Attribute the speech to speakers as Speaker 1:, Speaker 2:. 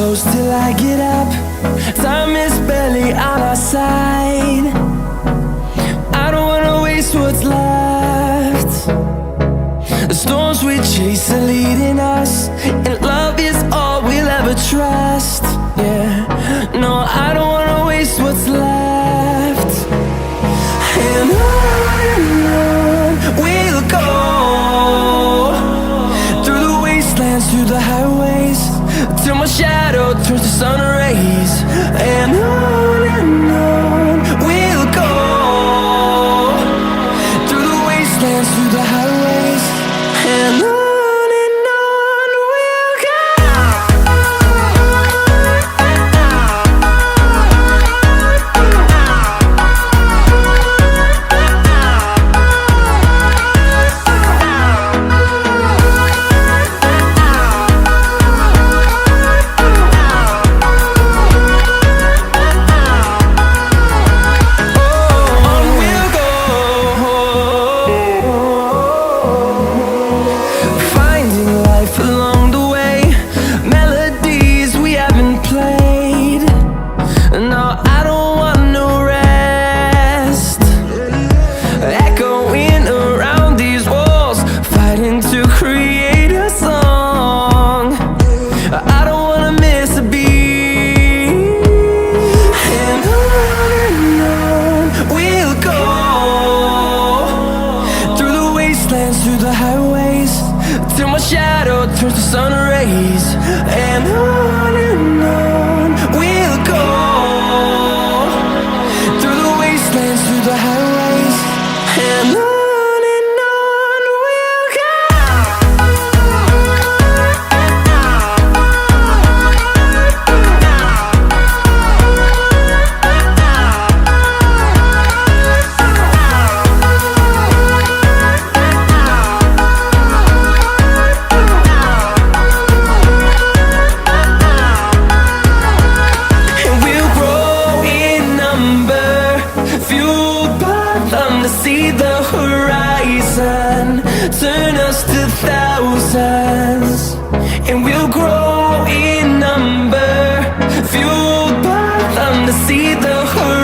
Speaker 1: close till I get up. Time is barely on our side. I don't wanna waste what's left. The storms we chase are leading us, and love is all we'll ever trust. Yeah, no, I don't wanna waste what's left. And on we'll go, through the wastelands, through the highways, till my shadow turns to sun rays. And on we'll go, through the wastelands, through the highways, and on we'll go. Through the highways, till my shadow turns to sun rays. And on we'll go, through the wastelands, through the highways, and on we'll go. See the horizon turn us to thousands, and we'll grow in number, fueled by them to see the horizon.